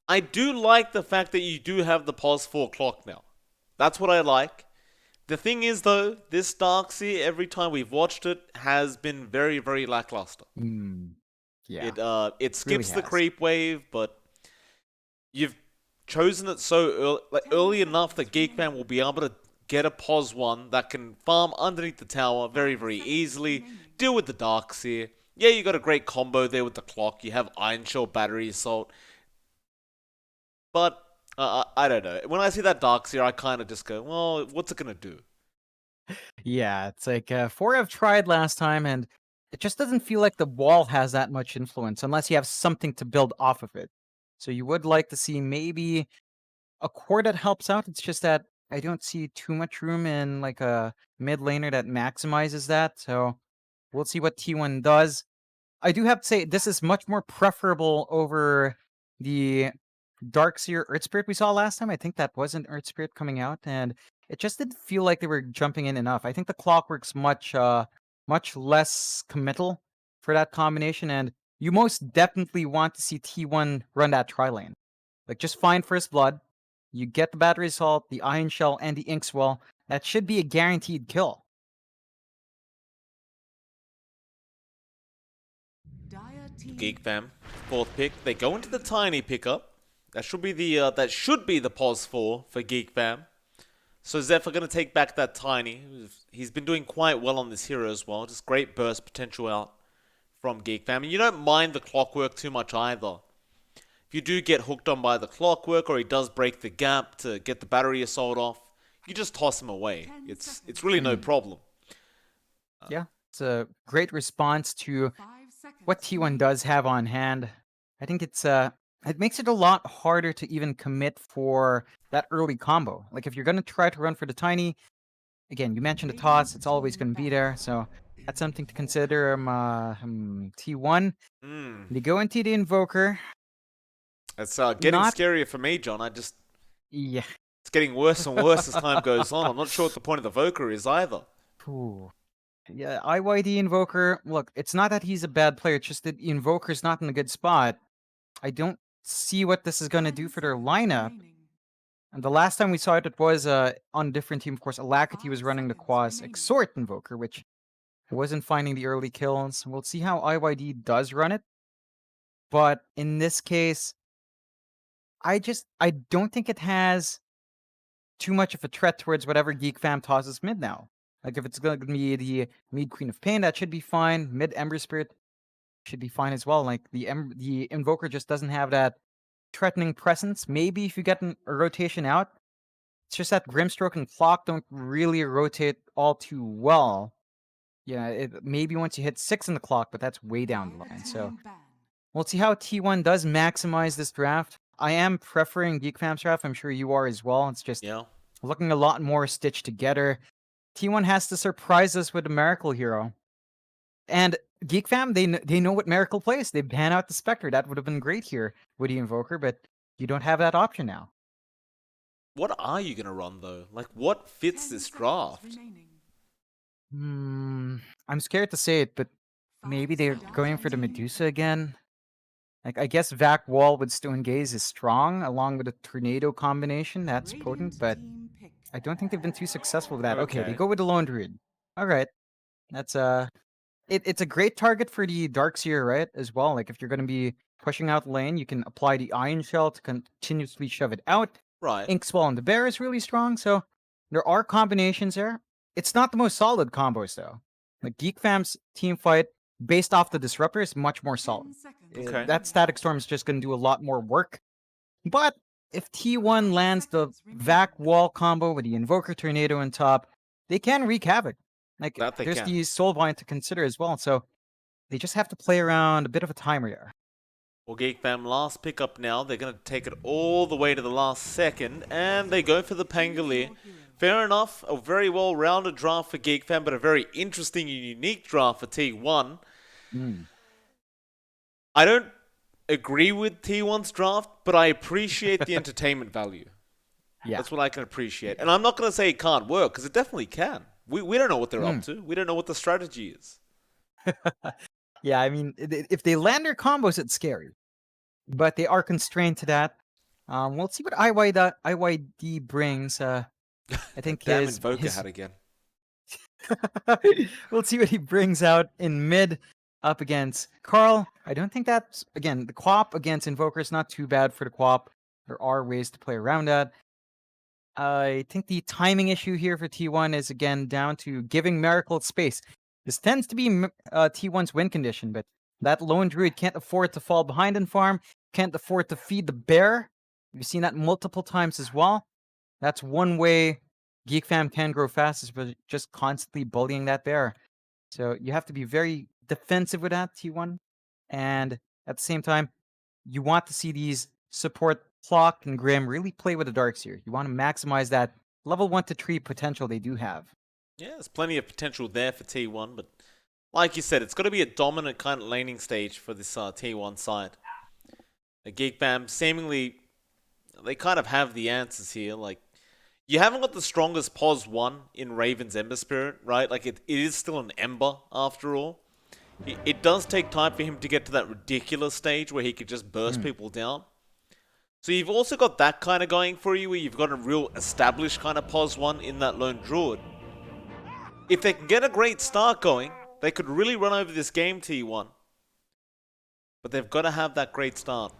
I do like the fact that you do have the pos 4 clock now. That's what I like. The thing is, though, this Darkseer, every time we've watched it, has been very, very lackluster. Hmm. Yeah, It really skips the has. creep wave, but you've chosen it so early, early enough that GeekFam will be able to get a pos 1 that can farm underneath the tower very, very easily, deal with the Darkseer. Yeah, you got a great combo there with the clock. You have Iron Shell Battery Assault. But I don't know. When I see that Darkseer, I kind of just go, well, what's it going to do? Yeah, it's like 4 I've tried last time, and it just doesn't feel like the wall has that much influence unless you have something to build off of it. So you would like to see maybe a core that helps out. It's just that I don't see too much room in like a mid laner that maximizes that. So we'll see what T1 does. I do have to say this is much more preferable over the Darkseer Earth Spirit we saw last time. I think that was an Earth Spirit coming out, and it just didn't feel like they were jumping in enough. I think the Clockwork's much less committal for that combination, and you most definitely want to see T1 run that tri lane. Like just find First Blood, you get the Battery Assault, the Iron Shell, and the Inkswell. That should be a guaranteed kill. Geek Fam, fourth pick. They go into the tiny pickup. That should be the pos 4 for Geek Fam. So Zephyr gonna take back that tiny. He's been doing quite well on this hero as well. Just great burst potential out from Geek Fam. And you don't mind the clockwork too much either. If you do get hooked on by the clockwork or he does break the gap to get the battery assault off, you just toss him away. It's really no Mm. problem. Yeah, it's a great response to what T1 does have on hand. I think it makes it a lot harder to even commit for that early combo. Like if you're gonna try to run for the tiny, again, you mentioned the toss, it's always gonna be there, so that's something to consider. T1. Hmm. They go into the invoker. It's getting Not scarier for me, John. yeah. It's getting worse and worse as time goes on. I'm not sure what the point of the Voker is either. Ooh. Yeah, IYD invoker. Look, it's not that he's a bad player, it's just that the invoker's not in a good spot. I don't see what this is gonna do for their lineup. And the last time we saw it, it was on a different team. Of course, Alacrity was running the Quas Exhort Invoker, which wasn't finding the early kills. We'll see how IYD does run it. But in this case, I don't think it has too much of a threat towards whatever Geek Fam tosses mid now. Like if it's gonna be the mid Queen of Pain, that should be fine. Mid Ember Spirit should be fine as well. Like the Invoker just doesn't have that threatening presence. Maybe if you get a rotation out, it's just that Grimstroke and Clock don't really rotate all too well. Yeah, maybe once you hit 6 in the clock, but that's way down the line. So we'll see how T1 does maximize this draft. I am preferring Geek Fam's draft. I'm sure you are as well. It's just Yeah. looking a lot more stitched together. T1 has to surprise us with a Miracle Hero. And Geek Fam, they know what Miracle plays. They ban out the Spectre. That would have been great here with the Invoker, but you don't have that option now. What are you gonna run though? Like, what fits this draft? Hmm, I'm scared to say it, but maybe they're going for the Medusa again. Like, I guess Vac Wall with Stone Gaze is strong, along with a Tornado combination. That's potent, but I don't think they've been too successful with that. Okay, they Okay. go with the Lone Druid. All right, that's it's a great target for the Darkseer, right? As well. Like, if you're going to be pushing out lane, you can apply the Iron Shell to continuously shove it out. Right. Inkswell and the Bear is really strong, so there are combinations there. It's not the most solid combos though. Like Geek Fam's team fight based off the disruptor is much more solid. Okay. That static storm is just going to do a lot more work. But if T1 lands the Vac Wall combo with the Invoker Tornado on top, they can wreak havoc. Like That they there's can. the Soulbind to consider as well, so they just have to play around a bit of a timer there. Well, Geek Fam, last pickup now. They're gonna take it all the way to the last second, and they go for the Pangolier. Fair enough, a very well-rounded draft for Geek Fam, but a very interesting and unique draft for T1. Mm. I don't agree with T1's draft, but I appreciate the entertainment value. Yeah. That's what I can appreciate. And I'm not going to say it can't work, because it definitely can. We don't know what they're up Mm. to. We don't know what the strategy is. Yeah, I mean, if they land their combos, it's scary. But they are constrained to that. We'll see what IYD brings. I That think damn his Invoker his hat again. we'll see what he brings out in mid up against Carl. I don't think that's, again, the QoP against Invoker is not too bad for the QoP. There are ways to play around that. I think the timing issue here for T1 is again down to giving Miracle space. This tends to be T1's win condition, but that lone Druid can't afford to fall behind in farm, can't afford to feed the bear. We've seen that multiple times as well. That's one way GeekFam can grow fast, is by just constantly bullying that bear. So you have to be very defensive with that, T1. And at the same time, you want to see these support Clock and Grim really play with the Darkseer. You want to maximize that level 1 to 3 potential they do have. Yeah, there's plenty of potential there for T1, but like you said, it's got to be a dominant kind of laning stage for this T1 side. The Geek Fam seemingly, they kind of have the answers here. Like, you haven't got the strongest POS 1 in Raven's Ember Spirit, right? Like, it is still an Ember after all. It does take time for him to get to that ridiculous stage where he could just burst people down. So you've also got that kind of going for you, where you've got a real established kind of POS 1 in that lone Druid. If they can get a great start going, they could really run over this game, T1. But they've got to have that great start.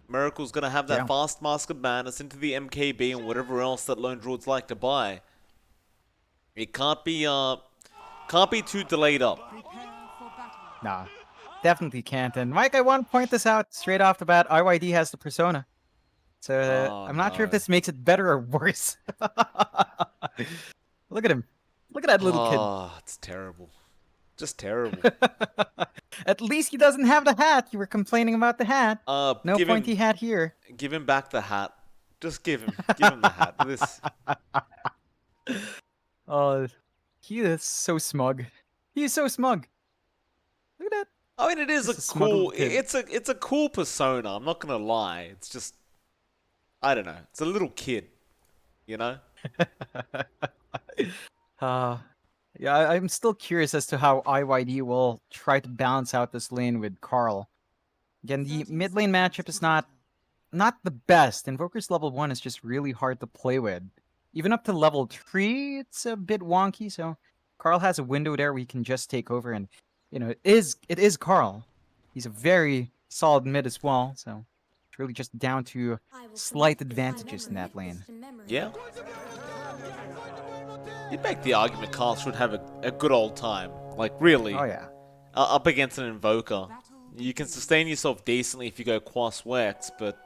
Miracle's going to have that fast Mask of Madness into the MKB and whatever else that lone Druids like to buy. It can't be too delayed up. Nah, definitely can't. And Mike, I want to point this out straight off the bat. IYD has the persona. So I'm not sure if this makes it better or worse. Look at him. Look at that little kid. Oh, it's terrible. Just terrible. At least he doesn't have the hat. You were complaining about the hat. No pointy hat here. Give him back the hat. Just give him the hat. This. Oh, he is so smug. He is so smug. Look at that. I mean, it is a cool. It's a cool persona. I'm not gonna lie. It's just, I don't know. It's a little kid, you know. Yeah, I'm still curious as to how IYD will try to balance out this lane with Carl. Again, the mid lane matchup is not the best. Invoker's level 1 is just really hard to play with. Even up to level 3, it's a bit wonky, so Carl has a window there where he can just take over, and you know, it is Carl. He's a very solid mid as well, so it's really just down to slight advantages in that lane. Yeah. You'd make the argument Carl should have a good old time. Like, really. Oh, yeah. Up against an Invoker. You can sustain yourself decently if you go Quas Wex, but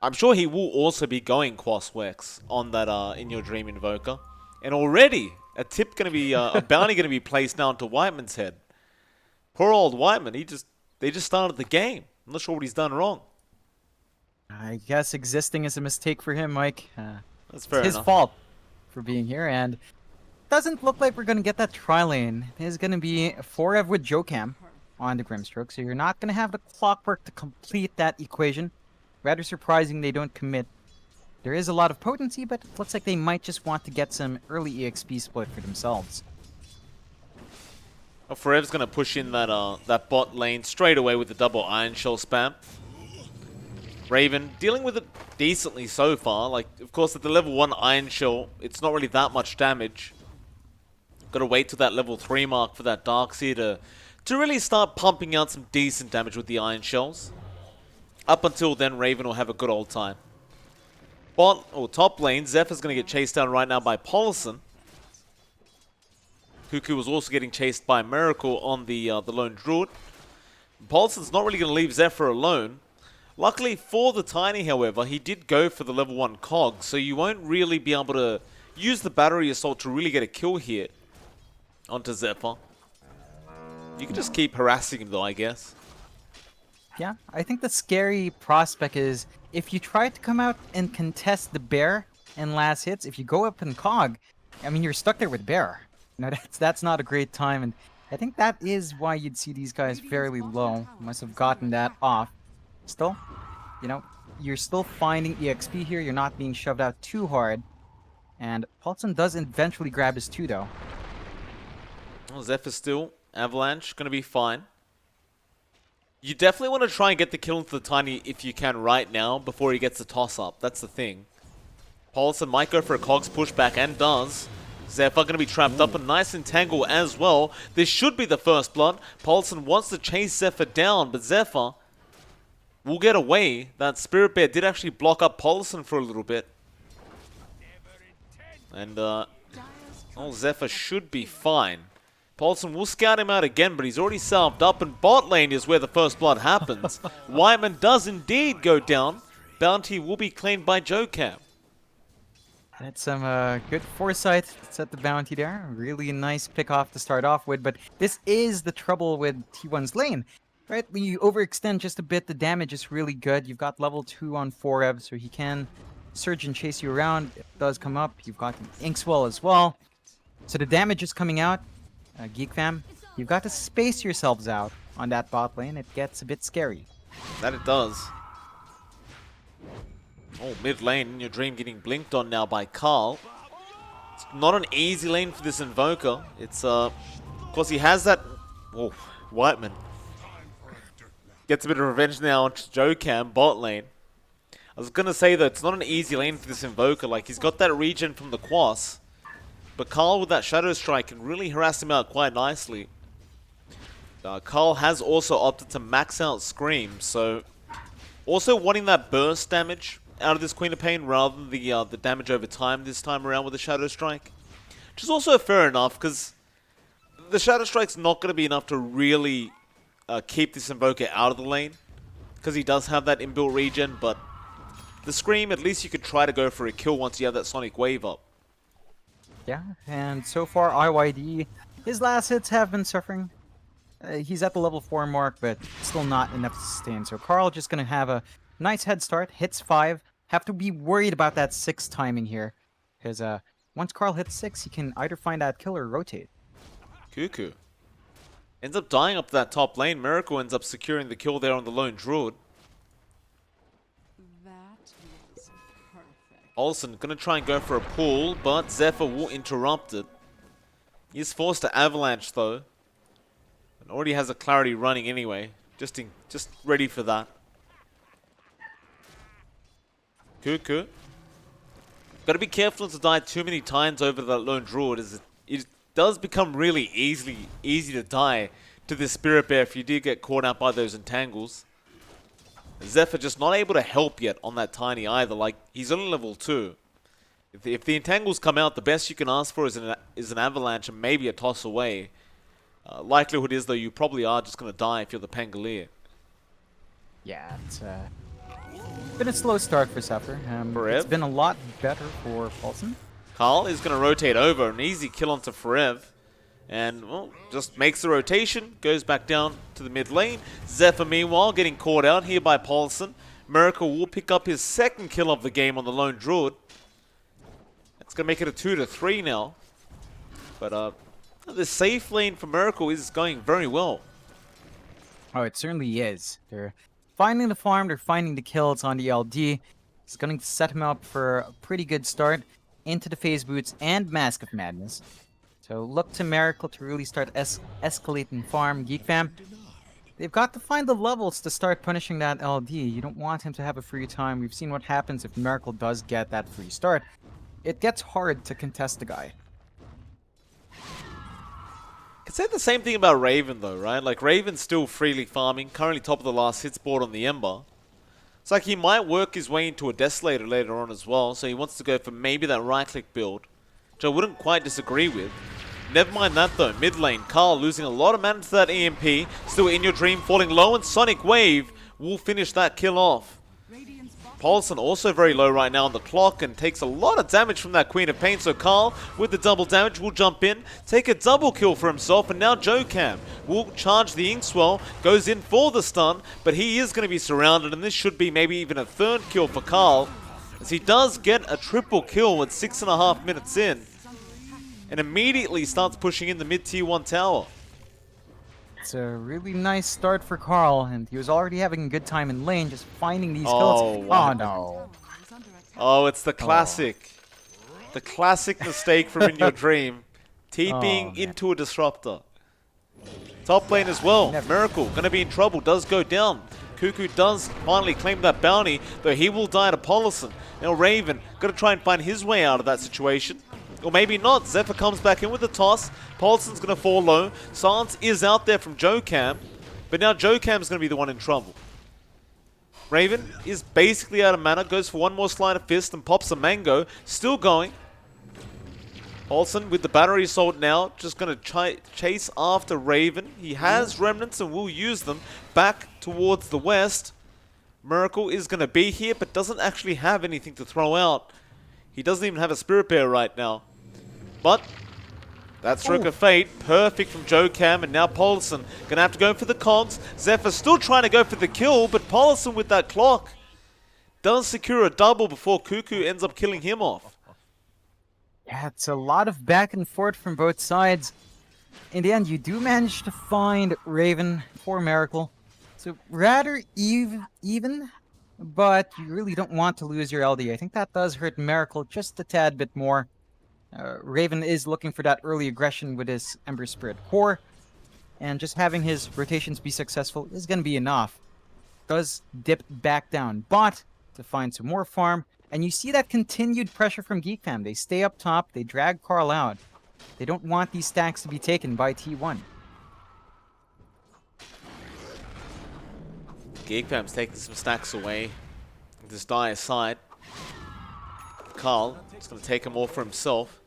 I'm sure he will also be going Quas Wex on that In Your Dream Invoker. And already, a bounty gonna be placed now onto Whiteman's head. Poor old Whiteman, they just started the game. I'm not sure what he's done wrong. I guess existing is a mistake for him, Mike. That's fair enough. It's his fault for being here, and doesn't look like we're gonna get that tri-lane. There's gonna be 4Ev with Jokam on the Grimstroke, so you're not gonna have the clockwork to complete that equation. Rather surprising they don't commit. There is a lot of potency, but it looks like they might just want to get some early EXP split for themselves. Well, 4Ev's gonna push in that bot lane straight away with the double Iron Shell spam. Raven dealing with it decently so far. Like, of course, at the level 1 Iron Shell, it's not really that much damage. Gotta wait till that level 3 mark for that Darkseer to really start pumping out some decent damage with the Iron Shells. Up until then, Raven will have a good old time. Bot, or top lane, Zephyr's gonna get chased down right now by Polison. Cuckoo was also getting chased by Miracle on the lone Druid. Polison's not really gonna leave Zephyr alone. Luckily for the Tiny, however, he did go for the level 1 Cog, so you won't really be able to use the Battery Assault to really get a kill here onto Zephyr. You can just keep harassing him though, I guess. Yeah, I think the scary prospect is if you try to come out and contest the bear in last hits, if you go up in Cog, I mean, you're stuck there with bear. You know, that's not a great time, and I think that is why you'd see these guys fairly low. Must have gotten that off. Still, you know, you're still finding EXP here. You're not being shoved out too hard. And Paulson does eventually grab his 2, though. Well, Zephyr still. Avalanche, gonna be fine. You definitely want to try and get the kill into the Tiny if you can right now before he gets the toss-up. That's the thing. Paulson might go for a Cogs pushback and does. Zephyr going to be trapped up and nice entangle as well. This should be the first blood. Paulson wants to chase Zephyr down, but Zephyr will get away. That Spirit Bear did actually block up Paulson for a little bit. And, Zephyr should be fine. Paulson will scout him out again, but he's already salved up, and bot lane is where the first blood happens. Whiteman does indeed go down. Bounty will be claimed by GeekFam. That's some good foresight to set the bounty there. Really nice pick off to start off with, but this is the trouble with T1's lane. Right, when you overextend just a bit, the damage is really good. You've got level 2 on 4Ev, so he can surge and chase you around. It does come up. You've got the Inkswell as well. So the damage is coming out. GeekFam, you've got to space yourselves out on that bot lane. It gets a bit scary. That it does. Oh, mid lane, in your dream getting blinked on now by Carl. It's not an easy lane for this Invoker. It's, of course he has that... Oh, Whiteman. Gets a bit of revenge now on GeekFam, bot lane. I was gonna say though, it's not an easy lane for this Invoker. Like, he's got that regen from the Quas. But Carl with that Shadow Strike can really harass him out quite nicely. Carl has also opted to max out Scream, so... Also wanting that burst damage out of this Queen of Pain rather than the damage over time this time around with the Shadow Strike. Which is also fair enough, because the Shadow Strike's not going to be enough to really keep this Invoker out of the lane. Because he does have that inbuilt regen, but the Scream, at least you could try to go for a kill once you have that Sonic Wave up. Yeah, and so far IYD, his last hits have been suffering. He's at the level 4 mark, but still not enough to sustain. So Carl just going to have a nice head start, hits 5. Have to be worried about that 6 timing here. Because once Carl hits 6, he can either find that kill or rotate. Cuckoo ends up dying up that top lane. Miracle ends up securing the kill there on the lone Druid. Olsen gonna try and go for a pull, but Zephyr will interrupt it. He's forced to avalanche though. And already has a clarity running anyway. Just ready for that. Cuckoo. Gotta be careful not to die too many times over that lone Druid, as it does become really easy to die to this Spirit Bear if you do get caught out by those entangles. Zephyr just not able to help yet on that Tiny either. Like, he's only level 2. If the entangles come out, the best you can ask for is an avalanche and maybe a toss away. Likelihood is, though, you probably are just going to die if you're the Pangolier. Yeah, it's been a slow start for Zephyr. It's been a lot better for Paulson. Carl is going to rotate over. An easy kill onto Forev. And, well, just makes the rotation, goes back down to the mid lane. Zephyr, meanwhile, getting caught out here by Paulson. Miracle will pick up his second kill of the game on the lone Druid. That's going to make it a 2-3 now. But, the safe lane for Miracle is going very well. Oh, it certainly is. They're finding the farm, they're finding the kills on the LD. It's going to set him up for a pretty good start into the phase boots and Mask of Madness. So look to Miracle to really start escalating farm. GeekFam, they've got to find the levels to start punishing that LD. You don't want him to have a free time. We've seen what happens if Miracle does get that free start. It gets hard to contest the guy. Could say the same thing about Raven though, right? Like, Raven's still freely farming, currently top of the last hits board on the Ember. It's like he might work his way into a Desolator later on as well, so he wants to go for maybe that right-click build, which I wouldn't quite disagree with. Never mind that though, mid lane, Carl losing a lot of mana to that EMP, still in your dream, falling low, and Sonic Wave will finish that kill off. Paulson also very low right now on the clock and takes a lot of damage from that Queen of Pain, so Carl with the double damage will jump in, take a double kill for himself, and now GeekFam will charge the Inkswell, goes in for the stun, but he is going to be surrounded, and this should be maybe even a third kill for Carl, as he does get a triple kill with 6.5 minutes in, and immediately starts pushing in the mid-tier 1 tower. It's a really nice start for Carl, and he was already having a good time in lane, just finding these Oh, kills. wow. Oh no. Oh, it's the classic. The classic mistake from In Your Dream. TPing into a disruptor. Top lane as well. Never. Miracle going to be in trouble. Does go down. Cuckoo does finally claim that bounty, though he will die to Polison. Now Raven got to try and find his way out of that situation. Or maybe not. Zephyr comes back in with the toss. Polison's going to fall low. Silence is out there from GeekFam. But now GeekFam's going to be the one in trouble. Raven is basically out of mana. Goes for one more slide of fist and pops a mango. Still going. Polison with the battery assault now. Just going to chase after Raven. He has remnants and will use them back towards the west. Miracle is going to be here, but doesn't actually have anything to throw out. He doesn't even have a Spirit Bear right now. But that stroke of fate, perfect from GeekFam, and now Polison gonna have to go for the cogs. Zephyr still trying to go for the kill, but Polison with that clock does secure a double before Cuckoo ends up killing him off. Yeah, it's a lot of back and forth from both sides. In the end, you do manage to find Raven for Miracle. So rather even, but you really don't want to lose your LD. I think that does hurt Miracle just a tad bit more. Raven is looking for that early aggression with his Ember Spirit core, and just having his rotations be successful is going to be enough. Does dip back down bot to find some more farm, and you see that continued pressure from GeekFam. They stay up top, they drag Carl out. They don't want these stacks to be taken by T1. GeekFam's taking some stacks away. This dire side. Carl is going to take them all for himself.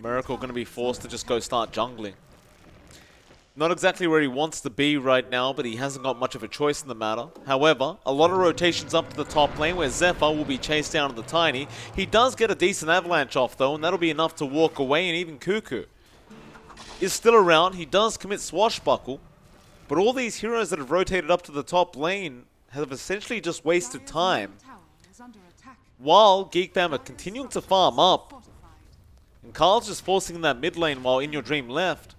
Miracle going to be forced to just go start jungling. Not exactly where he wants to be right now, but he hasn't got much of a choice in the matter. However, a lot of rotations up to the top lane where Zephyr will be chased down to the Tiny. He does get a decent avalanche off though, and that'll be enough to walk away, and even Cuckoo is still around. He does commit Swashbuckle, but all these heroes that have rotated up to the top lane have essentially just wasted time, while GeekFam are continuing to farm up. And Carl's just forcing that mid lane while In Your Dream left.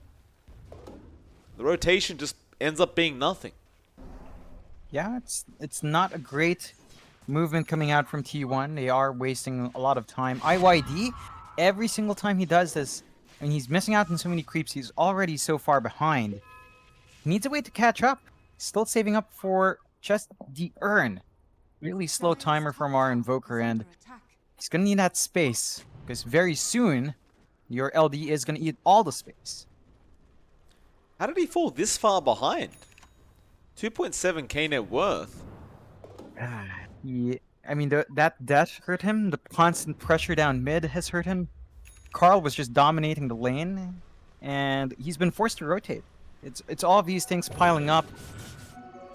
The rotation just ends up being nothing. Yeah, it's not a great movement coming out from T1. They are wasting a lot of time. IYD, every single time he does this, I mean, he's missing out on so many creeps. He's already so far behind. He needs a way to catch up. Still saving up for just the urn. Really slow timer from our Invoker, and he's going to need that space, because very soon, your LD is going to eat all the space. How did he fall this far behind? 2.7k net worth. Yeah, I mean, that death hurt him. The constant pressure down mid has hurt him. Carl was just dominating the lane, and he's been forced to rotate. It's all these things piling up,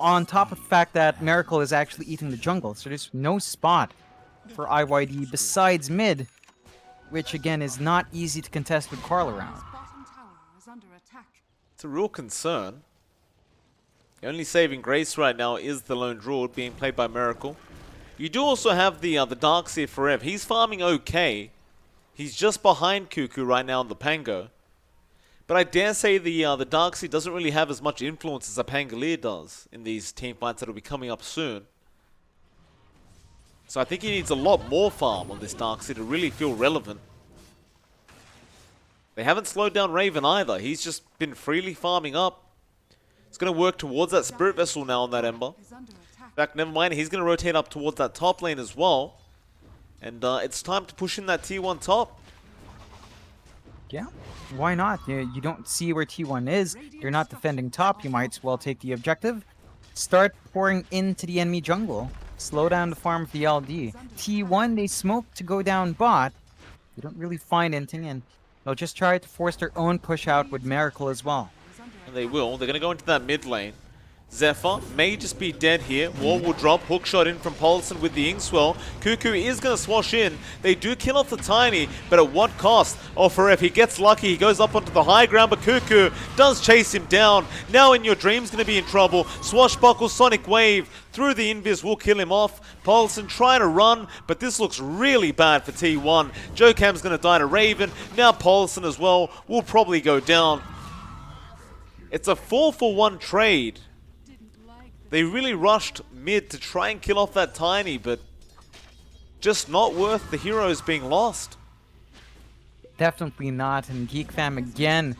on top of the fact that Miracle is actually eating the jungle, so there's no spot for IYD besides mid, which again is not easy to contest with Carl around. It's a real concern. The only saving grace right now is the lone Druid being played by Miracle. You do also have the Darkseer Forever. He's farming okay. He's just behind Cuckoo right now in the Pango. But I dare say the Darkseer doesn't really have as much influence as a Pangolier does in these team fights that will be coming up soon. So I think he needs a lot more farm on this Darkseer to really feel relevant. They haven't slowed down Raven either. He's just been freely farming up. He's going to work towards that Spirit Vessel now on that Ember. In fact, never mind. He's going to rotate up towards that top lane as well. And it's time to push in that T1 top. Yeah, why not? You don't see where T1 is. You're not defending top. You might as well take the objective. Start pouring into the enemy jungle. Slow down the farm of the LD. T1, they smoke to go down bot. You don't really find anything, and they'll just try to force their own push out with Miracle as well. And they will. They're going to go into that mid lane. Zephyr may just be dead here. Wall will drop. Hook shot in from Polison with the Inkswell. Cuckoo is going to swash in. They do kill off the Tiny, but at what cost? Oh, Forever, he gets lucky. He goes up onto the high ground, but Cuckoo does chase him down. Now In Your Dream's going to be in trouble. Swashbuckle, Sonic Wave through the Invis will kill him off. Polison trying to run, but this looks really bad for T1. GeekFam's going to die to Raven. Now Polison as well will probably go down. It's a 4-for-1 trade. They really rushed mid to try and kill off that Tiny, but just not worth the heroes being lost. Definitely not. And Geek Fam again,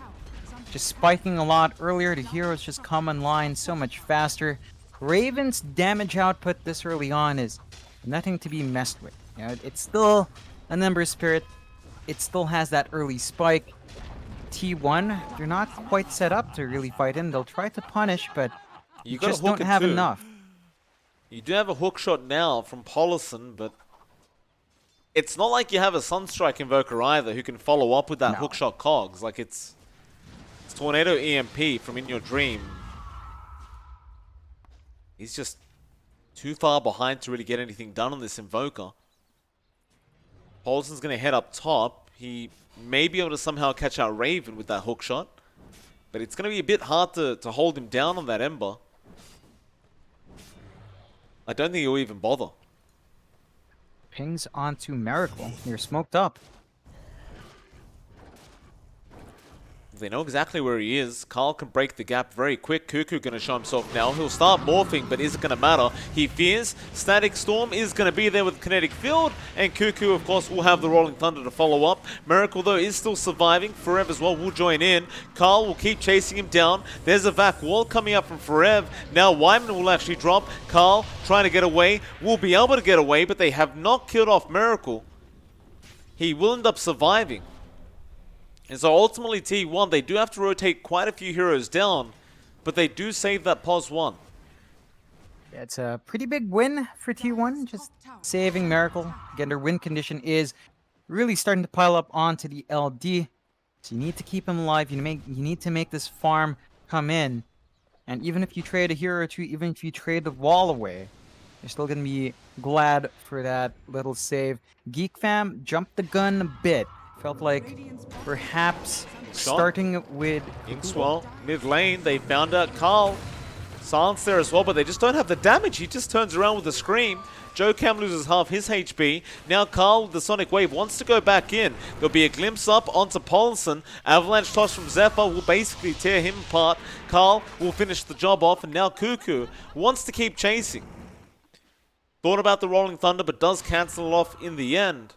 just spiking a lot earlier. The heroes just come online so much faster. Raven's damage output this early on is nothing to be messed with. You know, it's still a number spirit. It still has that early spike. T1, they're not quite set up to really fight in. They'll try to punish, but You just gotta hook don't it have too. enough. You do have a hook shot now from Polison, but it's not like you have a Sunstrike Invoker either who can follow up with that No. hookshot cogs. Like it's Tornado EMP from In Your Dream. He's just too far behind to really get anything done on this Invoker. Polison's going to head up top. He may be able to somehow catch out Raven with that hookshot, but it's going to be a bit hard to hold him down on that Ember. I don't think he'll even bother. Pings onto Miracle. You're smoked up. They know exactly where he is. Carl can break the gap very quick. Cuckoo going to show himself now. He'll start morphing, but is it going to matter? He fears. Static Storm is going to be there with Kinetic Field, and Cuckoo, of course, will have the Rolling Thunder to follow up. Miracle, though, is still surviving. Forev as well will join in. Carl will keep chasing him down. There's a Vac Wall coming up from Forev. Now Wyman will actually drop. Carl trying to get away. Will be able to get away, but they have not killed off Miracle. He will end up surviving. And so ultimately T1, they do have to rotate quite a few heroes down, but they do save that pos 1. Yeah, it's a pretty big win for T1, just saving Miracle. Again, their win condition is really starting to pile up onto the LD. So you need to keep him alive. You need to make this farm come in. And even if you trade a hero or two, even if you trade the wall away, you're still going to be glad for that little save. Geek Fam jumped the gun a bit. Felt like perhaps starting with Inkswell, mid lane, they found out Carl. Silence there as well, but they just don't have the damage. He just turns around with a scream. GeekFam loses half his HP. Now Carl with the Sonic Wave wants to go back in. There'll be a glimpse up onto Polison. Avalanche toss from Zephyr will basically tear him apart. Carl will finish the job off, and now Cuckoo wants to keep chasing. Thought about the Rolling Thunder, but does cancel it off in the end.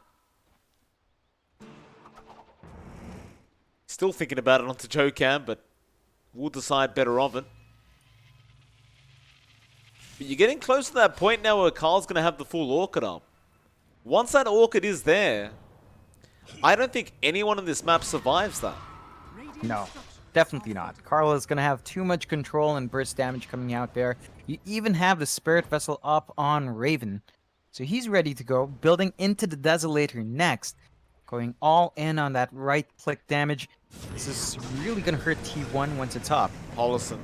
Still thinking about it onto GeekFam, but we'll decide better of it. But you're getting close to that point now where Carl's going to have the full Orchid up. Once that Orchid is there, I don't think anyone in this map survives that. No, definitely not. Carl is going to have too much control and burst damage coming out there. You even have the Spirit Vessel up on Raven. So he's ready to go, building into the Desolator next. Going all in on that right-click damage. This is really going to hurt T1 once it's up. Polison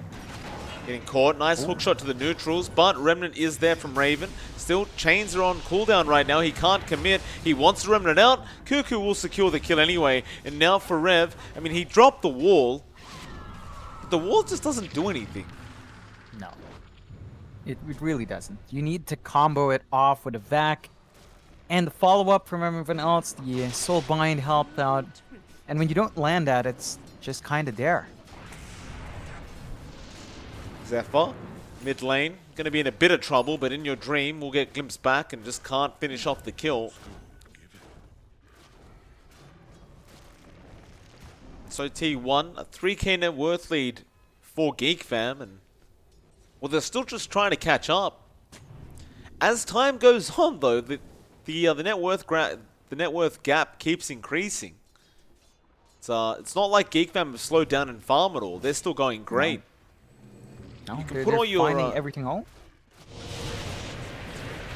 getting caught. Nice hook shot to the neutrals, but Remnant is there from Raven. Still, chains are on cooldown right now. He can't commit. He wants the Remnant out. Cuckoo will secure the kill anyway. And now for Rev, I mean, he dropped the wall. But the wall just doesn't do anything. No. It really doesn't. You need to combo it off with a Vac. And the follow-up from everyone else, the Soulbind helped out. And when you don't land that, it's just kind of there. Zephyr, mid lane, going to be in a bit of trouble, but In Your Dream will get glimpsed back and just can't finish off the kill. So T1, a 3k net worth lead for Geek Fam, and well, they're still just trying to catch up. As time goes on, though, the net worth gap keeps increasing. It's not like Geek Fam have slowed down in farm at all. They're still going great. No, You can they're put all your finding everything all.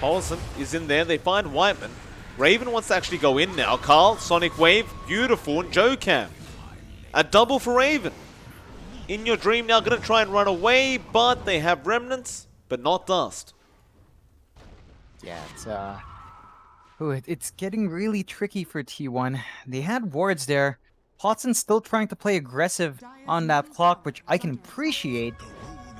Polison is in there. They find Whiteman. Raven wants to actually go in now. Carl, Sonic Wave, beautiful, and GeekFam. A double for Raven. In Your Dream now going to try and run away, but they have remnants, but not dust. Yeah, it's getting really tricky for T1. They had wards there. Potson's still trying to play aggressive on that clock, which I can appreciate.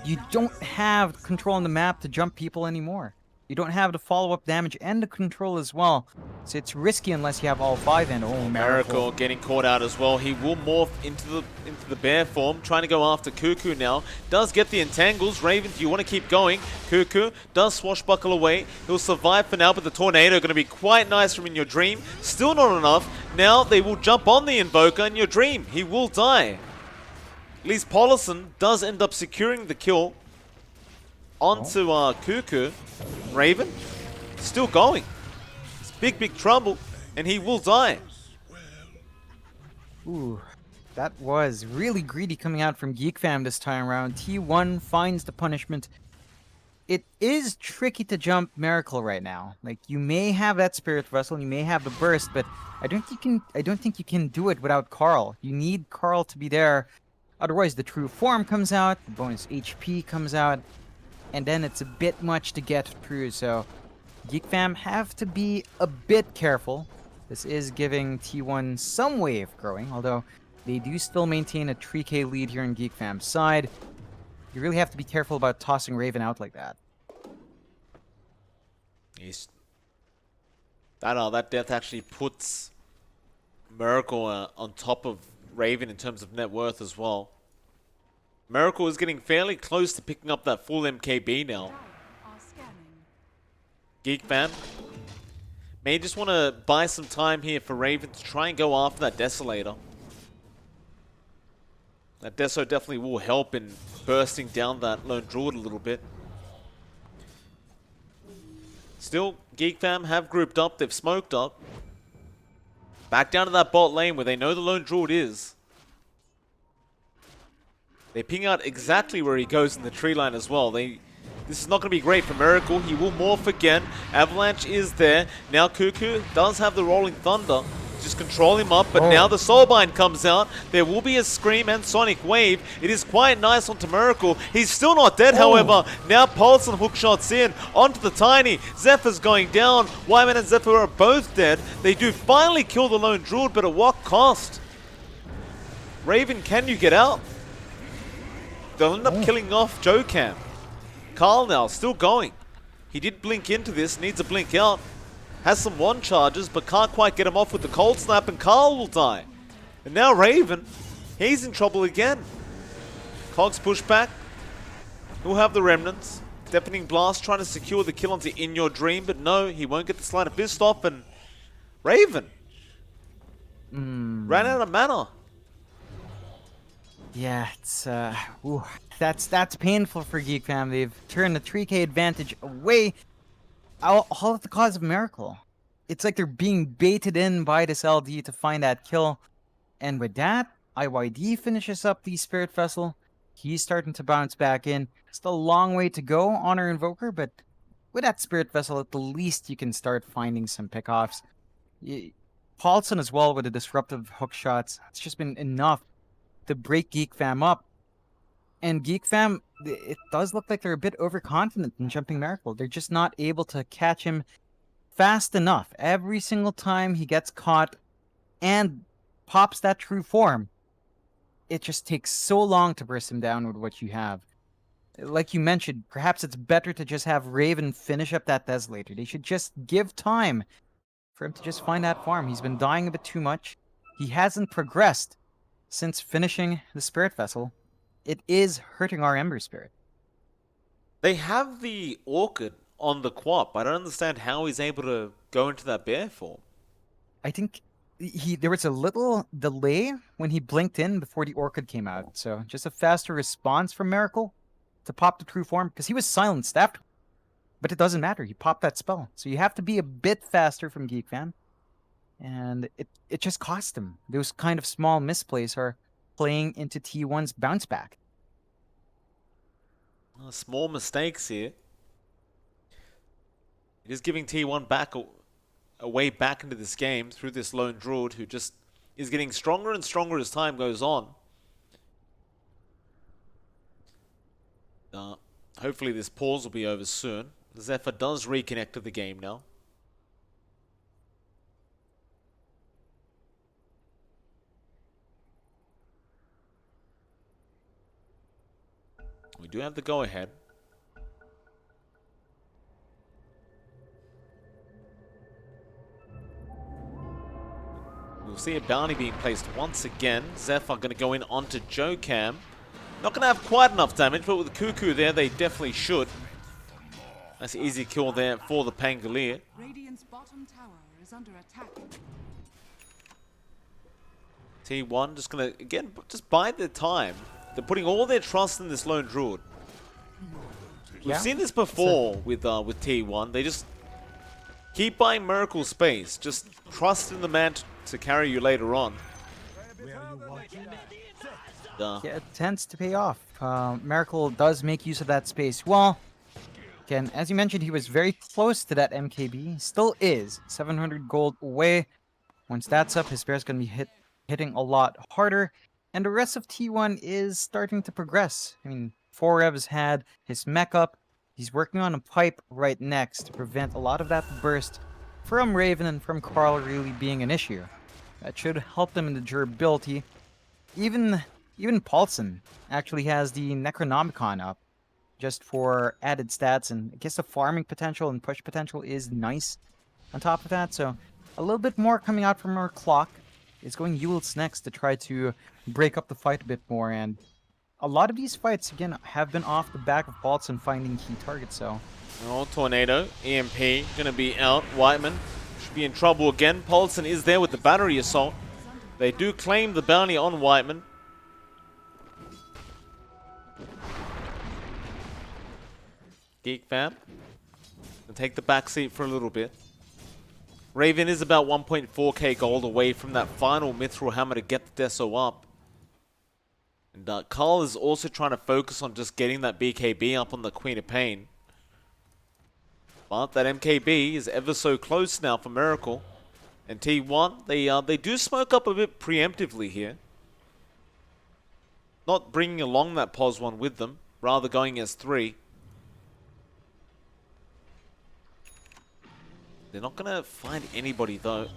You don't have control on the map to jump people anymore. You don't have the follow-up damage and the control as well. So it's risky unless you have all 5 and oh, Miracle getting caught out as well. He will morph into the bear form, trying to go after Cuckoo now. Does get the entangles. Raven, do you want to keep going? Cuckoo does swashbuckle away. He'll survive for now, but the tornado going to be quite nice from In Your Dream. Still not enough. Now they will jump on the Invoker In Your Dream. He will die. At least Paulison does end up securing the kill onto Cuckoo. Raven still going. It's big trouble, and he will die. Ooh, that was really greedy coming out from Geek Fam this time around. T1 finds the punishment. It is tricky to jump Miracle right now. Like, you may have that Spirit Vessel, you may have the burst, but I don't think you can do it without Carl. You need Carl to be there. Otherwise, the true form comes out, the bonus HP comes out, and then it's a bit much to get through. So, Geek Fam have to be a bit careful. This is giving T1 some way of growing, although they do still maintain a 3k lead here in Geek Fam's side. You really have to be careful about tossing Raven out like that. Yes. That death actually puts Miracle on top of Raven in terms of net worth as well. Miracle is getting fairly close to picking up that full MKB now. Geek Fam may just want to buy some time here for Raven to try and go after that Desolator. That Deso definitely will help in bursting down that Lone Druid a little bit. Still, Geek Fam have grouped up, they've smoked up. Back down to that bot lane where they know the Lone Druid is. They ping out exactly where he goes in the tree line as well. This is not going to be great for Miracle. He will morph again. Avalanche is there. Now Cuckoo does have the Rolling Thunder. Just control him up, but now the Soulbind comes out. There will be a Scream and Sonic Wave. It is quite nice onto Miracle. He's still not dead, however. Now Pulse and Hookshots in. Onto the Tiny. Zephyr's going down. Wyman and Zephyr are both dead. They do finally kill the Lone Druid, but at what cost? Raven, can you get out? They'll end up killing off Jocam. Carl now, still going. He did blink into this, needs a blink out. Has some one charges, but can't quite get him off with the Cold Snap, and Carl will die. And now Raven, he's in trouble again. Cogs push back. He'll have the Remnants. Deafening Blast trying to secure the kill onto In Your Dream, but no, he won't get the Sleight of Fist off, and Raven ran out of mana. Yeah, it's that's painful for Geek Fam. They've turned the 3k advantage away, all at the cause of Miracle. It's like they're being baited in by this LD to find that kill. And with that, IYD finishes up the Spirit Vessel. He's starting to bounce back in. Still a long way to go on our Invoker, but with that Spirit Vessel, at the least you can start finding some pickoffs. Paulson as well with the disruptive hook shots. It's just been enough to break Geek Fam up. And Geek Fam, it does look like they're a bit overconfident in jumping Miracle. They're just not able to catch him fast enough. Every single time he gets caught and pops that true form, it just takes so long to burst him down with what you have. Like you mentioned, perhaps it's better to just have Raven finish up that Desolator. They should just give time for him to just find that farm. He's been dying a bit too much. He hasn't progressed since finishing the Spirit Vessel. It is hurting our Ember Spirit. They have the Orchid on the Quap. I don't understand how he's able to go into that bear form. I think there was a little delay when he blinked in before the Orchid came out. So just a faster response from Miracle to pop the true form, because he was silenced after. But it doesn't matter. He popped that spell. So you have to be a bit faster from Geek Fam. And it just cost him. Those kind of small misplays are playing into T1's bounce back. Small mistakes here. It is giving T1 back a way back into this game through this Lone Druid, who just is getting stronger and stronger as time goes on. Hopefully this pause will be over soon. Zephyr does reconnect to the game now. We do have the go-ahead. see a bounty being placed once again. Zephyr going to go in onto GeekFam. Not going to have quite enough damage, but with the Cuckoo there, they definitely should. That's an easy kill there for the Pangolier. Radiant's bottom tower is under attack. T1 just going to, again, just bide their time. They're putting all their trust in this lone Druid. We've seen this before with T1. They just keep buying Miracle space. Just trust in the man to carry you later on. Yeah, it tends to pay off. Miracle does make use of that space. Well, again, as you mentioned, he was very close to that MKB. Still is. 700 gold away. Once that's up, his bear's going to be hitting a lot harder. And the rest of T1 is starting to progress. I mean, Forev has had his mech up. He's working on a pipe right next to prevent a lot of that burst from Raven and from Carl really being an issue. That should help them in the durability. Even Paulson actually has the Necronomicon up just for added stats, and I guess the farming potential and push potential is nice on top of that. So a little bit more coming out from our clock. It's going Yule's next to try to break up the fight a bit more, and a lot of these fights, again, have been off the back of Paulson finding key targets, so... Oh, Tornado, EMP, gonna be out. Whiteman should be in trouble again. Paulson is there with the battery assault. They do claim the bounty on Whiteman. GeekFam can take the back seat for a little bit. Raven is about 1.4k gold away from that final Mithril Hammer to get the Deso up. And Carl is also trying to focus on just getting that BKB up on the Queen of Pain. But that MKB is ever so close now for Miracle. And T1, they do smoke up a bit preemptively here. Not bringing along that POS 1 with them, rather going as 3. They're not going to find anybody though.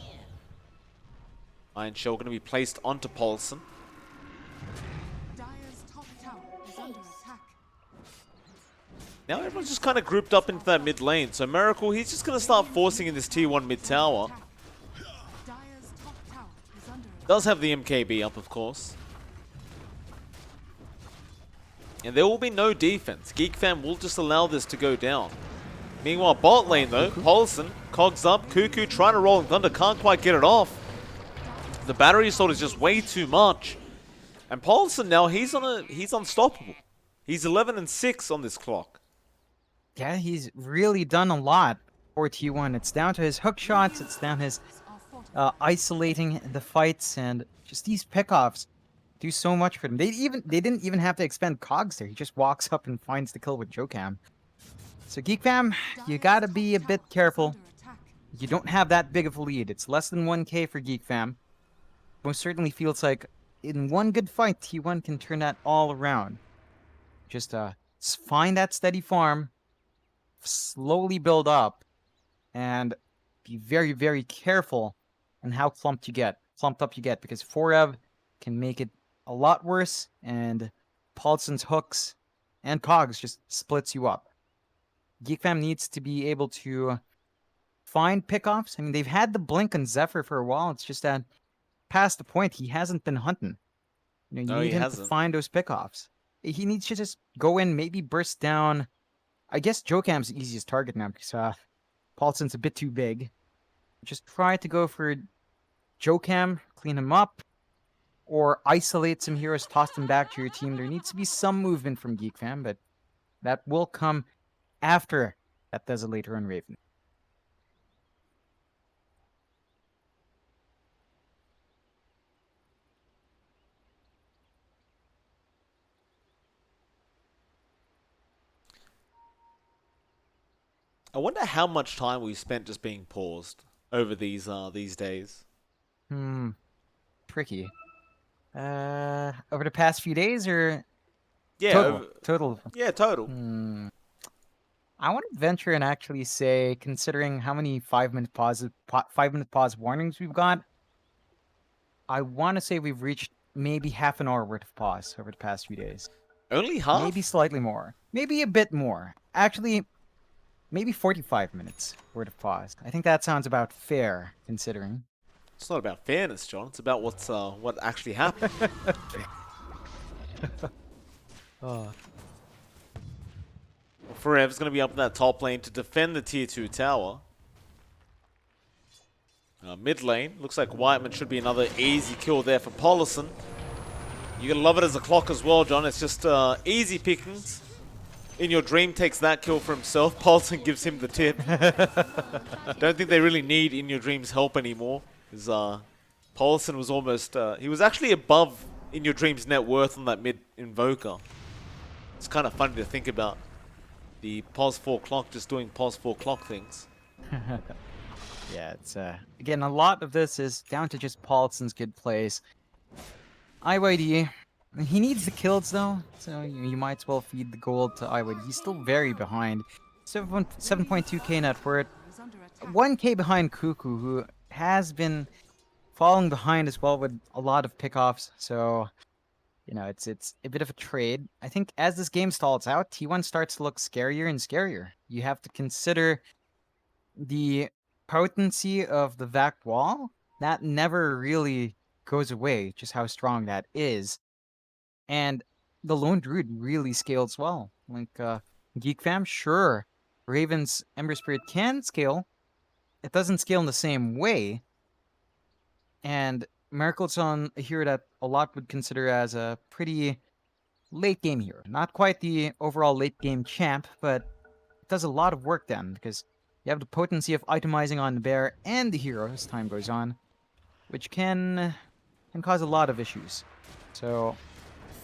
Iron Shell going to be placed onto Paulson. Now everyone's just kind of grouped up into that mid lane. So Miracle, he's just going to start forcing in this T1 mid tower. Does have the MKB up, of course. And there will be no defense. GeekFam will just allow this to go down. Meanwhile, bot lane though, Paulson, cogs up, Cuckoo trying to roll in Thunder, can't quite get it off. The battery assault is just way too much. And Paulson now, he's unstoppable. He's 11 and 6 on this clock. Yeah, he's really done a lot for T1. It's down to his hook shots, it's down his isolating the fights, and just these pickoffs do so much for them. They didn't even have to expend cogs there. He just walks up and finds the kill with GeekFam. So GeekFam, you gotta be a bit careful. You don't have that big of a lead. It's less than 1k for GeekFam. Most certainly feels like in one good fight, T1 can turn that all around. Just find that steady farm, slowly build up, and be very, very careful on how clumped up you get, because Forev can make it a lot worse, and Paulson's hooks and cogs just splits you up. GeekFam needs to be able to find pickoffs. I mean, they've had the blink on Zephyr for a while. It's just that past the point, he hasn't been hunting. You know, you need him to find those pickoffs. He needs to just go in, maybe burst down. I guess GeekFam's the easiest target now because Paulson's a bit too big. Just try to go for GeekFam, clean him up, or isolate some heroes, toss them back to your team. There needs to be some movement from GeekFam, but that will come after that Desolator on Raven. I wonder how much time we spent just being paused over these days. Tricky. Over the past few days, or yeah, total? Yeah, total. I want to venture and actually say, considering how many 5-minute pause warnings we've got, I want to say we've reached maybe half an hour worth of pause over the past few days. Only half? Maybe slightly more. Maybe a bit more. Actually, maybe 45 minutes worth of pause. I think that sounds about fair, considering. It's not about fairness, John. It's about what actually happened. Forev's going to be up in that top lane to defend the tier 2 tower. Mid lane, looks like Whiteman should be another easy kill there for Polison. You're going to love it as a clock as well, John. It's just easy pickings. In Your Dream takes that kill for himself. Polison gives him the tip. Don't think they really need In Your Dream's help anymore. Because Polison was almost... he was actually above In Your Dream's net worth on that mid invoker. It's kind of funny to think about. The pos 4 clock just doing pos 4 clock things. Yeah, it's again, a lot of this is down to just Paulison's good plays. IYD, he needs the kills though, so you might as well feed the gold to IYD. He's still very behind. 7.2k net worth. 1k behind Cuckoo, who has been falling behind as well with a lot of pickoffs, so you know, it's a bit of a trade. I think as this game stalls out, T1 starts to look scarier and scarier. You have to consider the potency of the Vac wall. That never really goes away, just how strong that is. And the lone Druid really scales well. Like, Geek Fam, sure. Raven's Ember Spirit can scale. It doesn't scale in the same way. And Miracle's on a hero that a lot would consider as a pretty late game hero. Not quite the overall late game champ, but it does a lot of work then, because you have the potency of itemizing on the bear and the hero as time goes on, which can cause a lot of issues. So,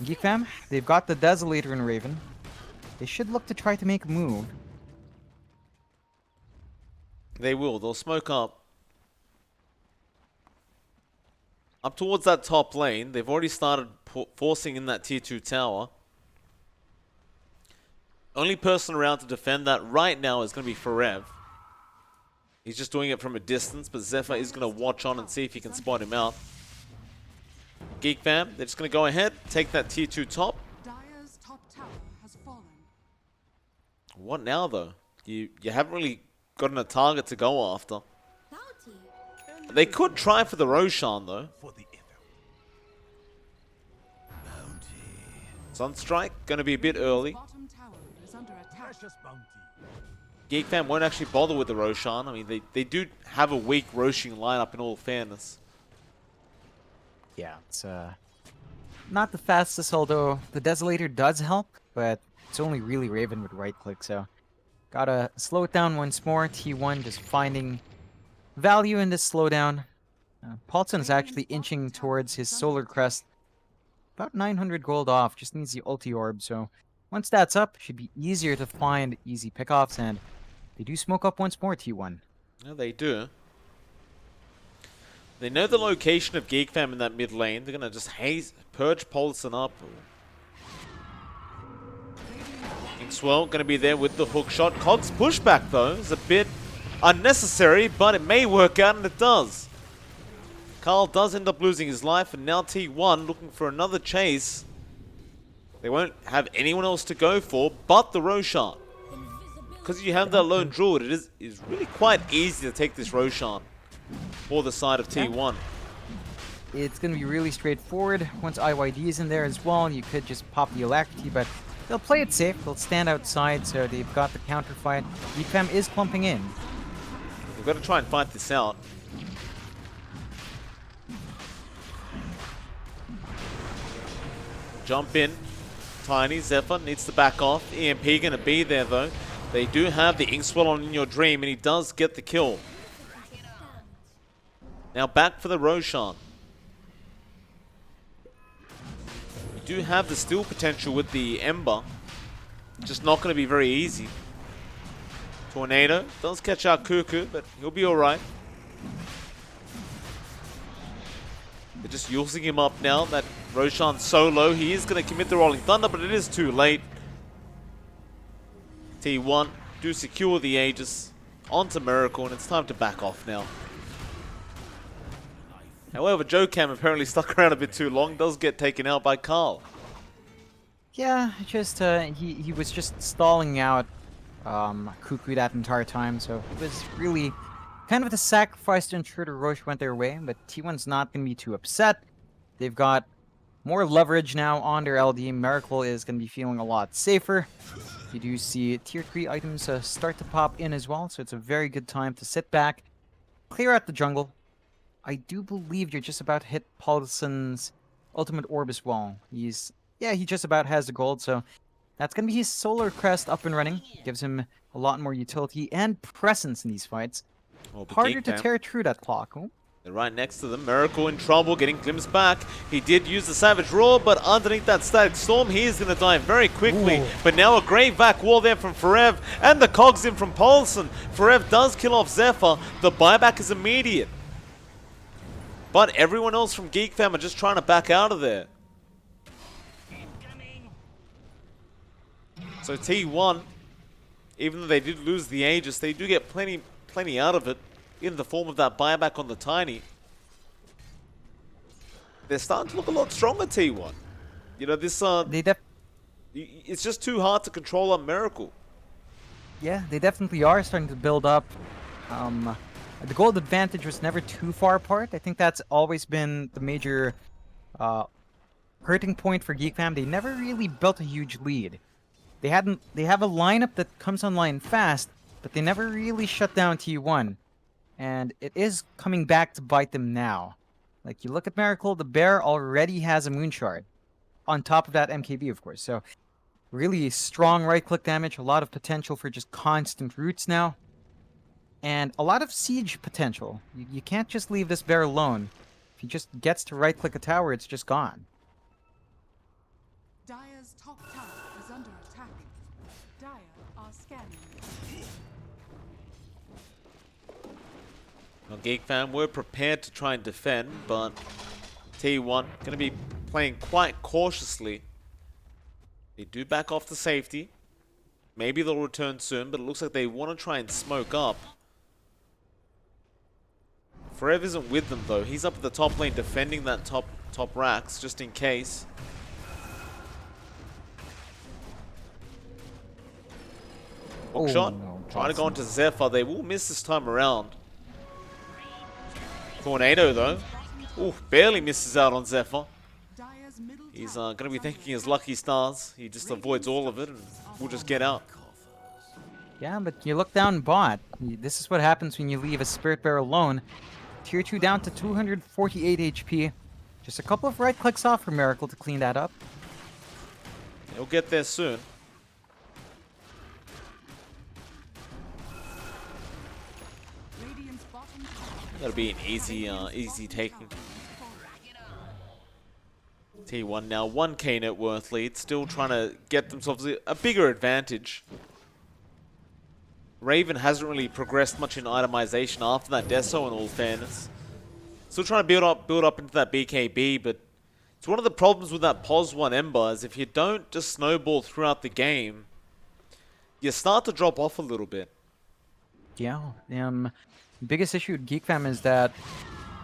Geek Fam, they've got the Desolator in Raven. They should look to try to make a move. They will. They'll smoke up towards that top lane. They've already started forcing in that tier 2 tower. Only person around to defend that right now is going to be Forev. He's just doing it from a distance, but Zephyr is going to watch on and see if he can spot him out. Geek Fam, they're just going to go ahead, take that tier 2 top. Dire's top tower has fallen. What now, though? You haven't really gotten a target to go after. They could try for the Roshan, though. Sunstrike, going to be a bit early. Bottom tower is under attack. Geek Fam won't actually bother with the Roshan. I mean, they do have a weak Roshan lineup in all fairness. Yeah, it's not the fastest, although the Desolator does help, but it's only really Raven with right click, so gotta slow it down once more. T1 just finding value in this slowdown. Paulson is actually inching towards his Solar Crest. About 900 gold off, just needs the ulti orb, so once that's up, should be easier to find easy pickoffs, and they do smoke up once more, T1. Yeah, they do. They know the location of Geek Fam in that mid lane. They're going to just purge Polson up. Inkswell going to be there with the hook shot. Cog's pushback, though, is a bit unnecessary, but it may work out, and it does. Carl does end up losing his life, and now T1 looking for another chase. They won't have anyone else to go for but the Roshan. Because you have that lone Druid, it is really quite easy to take this Roshan for the side of T1. It's going to be really straightforward. Once IYD is in there as well, you could just pop the Alacrity, but they'll play it safe. They'll stand outside, so they've got the counter fight. GeekFam is clumping in. We've got to try and fight this out. Jump in. Tiny. Zephyr needs to back off. EMP going to be there, though. They do have the Inkswell on In Your Dream, and he does get the kill. Now back for the Roshan. You do have the steal potential with the Ember. Just not going to be very easy. Tornado does catch out Cuckoo, but he'll be alright. They're just using him up now. That Roshan's so low. He is going to commit the Rolling Thunder, but it is too late. T1 do secure the Aegis onto Miracle, and it's time to back off now. However, JoeCam apparently stuck around a bit too long. Does get taken out by Carl. Yeah, just he was just stalling out Cuckoo that entire time, so it was really kind of the sacrifice to ensure the Roche went their way, but T1's not going to be too upset. They've got more leverage now on their LD. Miracle is going to be feeling a lot safer. You do see tier 3 items start to pop in as well, so it's a very good time to sit back, clear out the jungle. I do believe you're just about to hit Paulson's ultimate orb as well. He just about has the gold, so that's going to be his solar crest up and running. Gives him a lot more utility and presence in these fights. Oh, but Harder to GeekFam, tear through that clock. Oh. they're right next to them. Miracle in trouble, getting glimpsed back. He did use the Savage Roar, but underneath that Static Storm, he is going to die very quickly. Ooh. But now a great vac wall there from Forev, and the cogs in from Paulson. Forev does kill off Zephyr. The buyback is immediate. But everyone else from Geek Fam are just trying to back out of there. So T1, even though they did lose the Aegis, they do get plenty out of it in the form of that buyback on the Tiny. They're starting to look a lot stronger, T1. You know, this it's just too hard to control on Miracle. Yeah, they definitely are starting to build up. The gold advantage was never too far apart. I think that's always been the major hurting point for Geek Fam. They never really built a huge lead. They have a lineup that comes online fast, but they never really shut down T1. And it is coming back to bite them now. Like, you look at Miracle, the bear already has a Moon Shard. On top of that MKB, of course. So, really strong right-click damage, a lot of potential for just constant roots now. And a lot of siege potential. You can't just leave this bear alone. If he just gets to right-click a tower, it's just gone. Dire's top tower is under attack. Dire are scanning. Well, Geek Fam were prepared to try and defend, but T1 going to be playing quite cautiously. They do back off to safety. Maybe they'll return soon, but it looks like they want to try and smoke up. Forev isn't with them though. He's up at the top lane defending that top racks just in case. Hookshot. No, Trying to go onto Zephyr. They will miss this time around. Tornado though. Ooh, barely misses out on Zephyr. Dire's middle He's tower going to be is under thanking his attack. lucky stars. He just avoids all of it and we'll just get out. Yeah, but you look down bot. This is what happens when you leave a Spirit Bear alone. Tier 2 down to 248 HP. Just a couple of right clicks off for Miracle to clean that up. He'll get there soon. Radiant's bottom tower That'll be an easy taking. T1 now 1k net worth lead, still trying to get themselves a bigger advantage. Raven hasn't really progressed much in itemization after that Deso, in all fairness. Still trying to build up into that BKB, but it's one of the problems with that POS 1 Ember is if you don't just snowball throughout the game, you start to drop off a little bit. Yeah, biggest issue with Geek Fam is that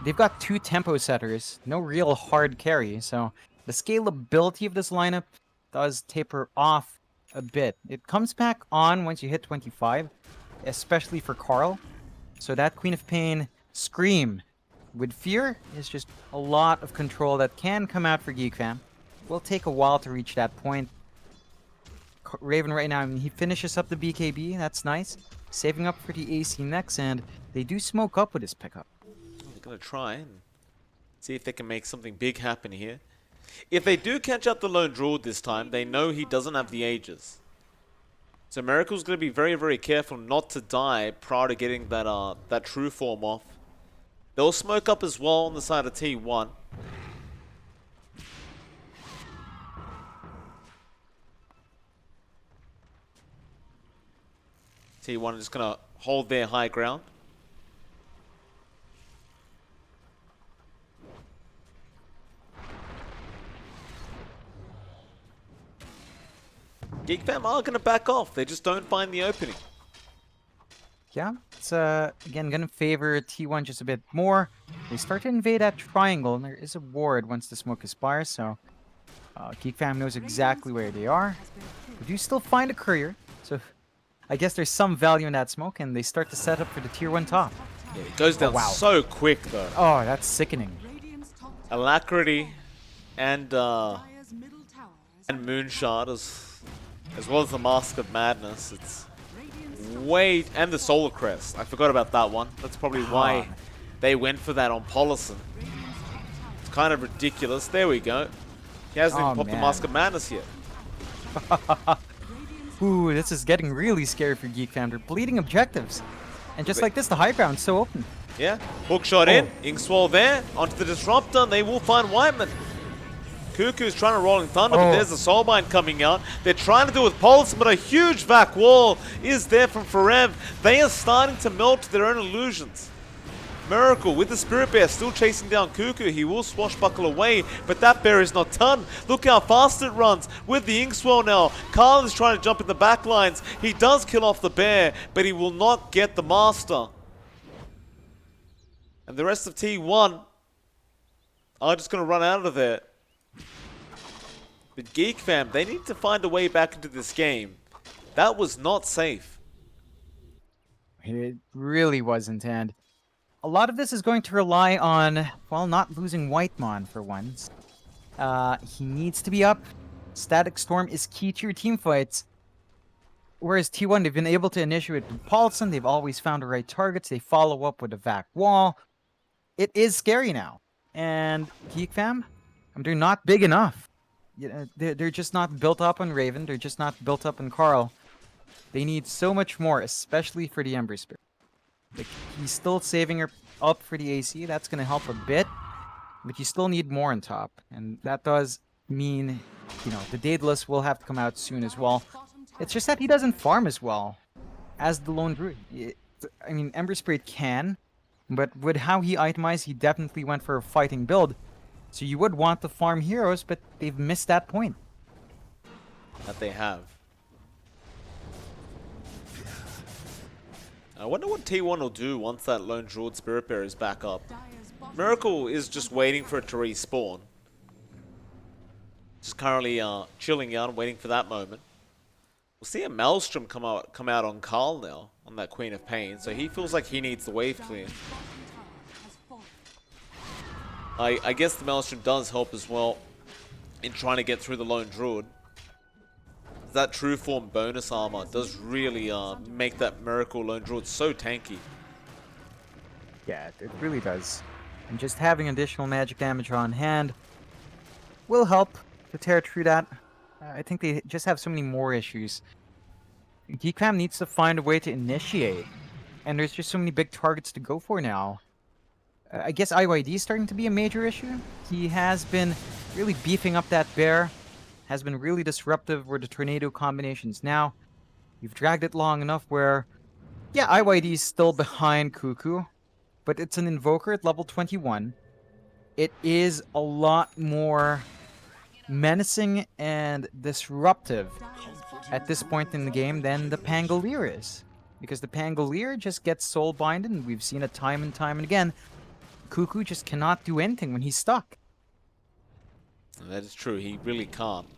they've got 2 tempo setters, no real hard carry, so the scalability of this lineup does taper off a bit. It comes back on once you hit 25, especially for Carl. So that Queen of Pain Scream with Fear is just a lot of control that can come out for Geek Fam. Will take a while to reach that point. Raven right now, I mean, he finishes up the BKB, that's nice. Saving up for the AC next, and they do smoke up with his pickup. They're going to try and see if they can make something big happen here. If they do catch up the lone Druid this time, they know he doesn't have the Aegis. So Miracle's going to be very, very careful not to die prior to getting that true form off. They'll smoke up as well on the side of T1. T1 is going to hold their high ground. Geek Fam are going to back off. They just don't find the opening. Yeah, it's again gonna favor T1 just a bit more. They start to invade that triangle, and there is a ward once the smoke expires, so Geek Fam knows exactly where they are. They do still find a courier, so I guess there's some value in that smoke, and they start to set up for the tier 1 top. Yeah, it goes down wow. so quick though. Oh, that's sickening. Radiant's top tower Alacrity and Dire's middle tower is under Moonshot as well as the Mask of Madness. It's Radiant's way and the Solar Crest. I forgot about that one. That's probably why they went for that on Polison. It's kind of ridiculous. There we go. He hasn't even popped the Mask of Madness yet. Ooh, this is getting really scary for Geek Fam. They're bleeding objectives. And just like this, the high ground's so open. Yeah, hook shot in, Inkswell there, onto the Disruptor, and they will find Whiteman. Cuckoo's trying to Rolling Thunder, but there's the Soulbind coming out. They're trying to do it with Polison, but a huge vac wall is there from Forev. They are starting to melt their own illusions. Miracle with the Spirit Bear still chasing down Cuckoo. He will swashbuckle away, but that bear is not done. Look how fast it runs with the Inkswell now. Carl is trying to jump in the back lines. He does kill off the bear, but he will not get the Master. And the rest of T1 are just going to run out of there. But Geek Fam, they need to find a way back into this game. That was not safe. It really wasn't, and a lot of this is going to rely on, well, not losing Whitemon for once. He needs to be up. Static Storm is key to your team fights. Whereas T1, they've been able to initiate with Paulson. They've always found the right targets. They follow up with a vac wall. It is scary now. And Geek Fam, they're not big enough. You know, they're just not built up on Raven. They're just not built up on Carl. They need so much more, especially for the Ember Spirit. Like, he's still saving her up for the AC. That's going to help a bit. But you still need more on top. And that does mean, you know, the Daedalus will have to come out soon as well. It's just that he doesn't farm as well as the Lone Druid. I mean, Ember Spirit can, but with how he itemized, he definitely went for a fighting build. So you would want to farm heroes, but they've missed that point. That they have. I wonder what T1 will do once that Lone Druid Spirit Bear is back up. Miracle is just waiting for it to respawn. Just currently chilling out and waiting for that moment. We'll see a Maelstrom come out on Carl now, on that Queen of Pain, so he feels like he needs the wave clear. I guess the Maelstrom does help as well in trying to get through the Lone Druid. That true form bonus armor does really make that Miracle Lone Druid so tanky. Yeah, it really does. And just having additional magic damage on hand will help to tear through that. I think they just have so many more issues. GeekFam needs to find a way to initiate. And there's just so many big targets to go for now. I guess IYD is starting to be a major issue. He has been really beefing up that bear. Has been really disruptive with the tornado combinations now. You've dragged it long enough where, yeah, IYD is still behind Cuckoo, but it's an Invoker at level 21. It is a lot more menacing and disruptive at this point in the game than the Pangolier is. Because the Pangolier just gets soul-binded, and we've seen it time and time and again. Cuckoo just cannot do anything when he's stuck. That is true, he really can't.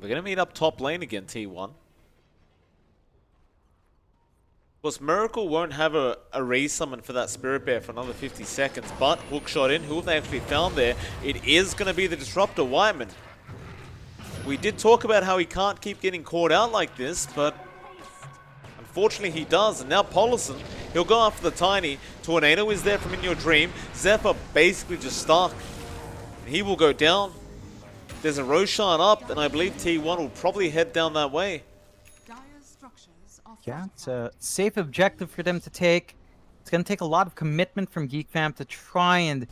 We're going to meet up top lane again, T1. Of course, Miracle won't have a resummon for that Spirit Bear for another 50 seconds, but hookshot in, who have they actually found there? It is going to be the Disruptor, Whiteman. We did talk about how he can't keep getting caught out like this, but unfortunately he does, and now Polison, he'll go after the Tiny. Tornado is there from In Your Dream. Zephyr basically just stuck. He will go down. There's a Roshan up, and I believe T1 will probably head down that way. Yeah, it's a safe objective for them to take. It's going to take a lot of commitment from Geek Fam to try and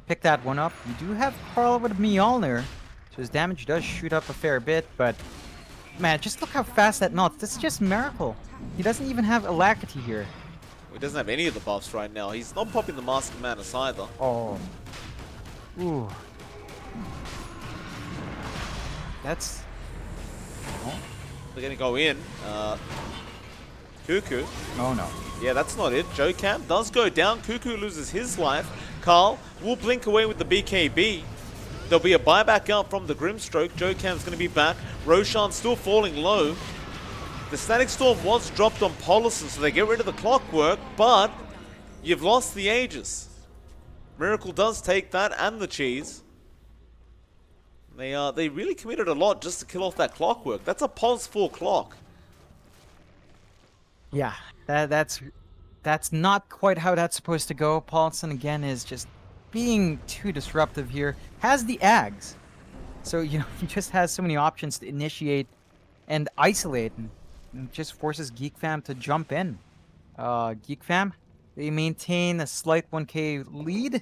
pick that one up. You do have Carl with Mjolnir, so his damage does shoot up a fair bit, but man, just look how fast that melts. This is just Miracle. He doesn't even have Alacrity here. He doesn't have any of the buffs right now. He's not popping the Mask of Madness either. Oh. Ooh. That's... Oh. They're going to go in. Cuckoo. Oh no. Yeah, that's not it. GeekFam does go down. Cuckoo loses his life. Carl will blink away with the BKB. There'll be a buyback out from the Grimstroke. GeekFam's going to be back. Roshan still falling low. The Static Storm was dropped on Polison, so they get rid of the Clockwork, but you've lost the Aegis. Miracle does take that and the cheese. They really committed a lot just to kill off that Clockwork. That's a pos 4 clock. Yeah, that's not quite how that's supposed to go. Paulson again is just being too disruptive here. Has the Ags, so you know he just has so many options to initiate and isolate, and just forces Geek Fam to jump in. Geek Fam, they maintain a slight 1k lead,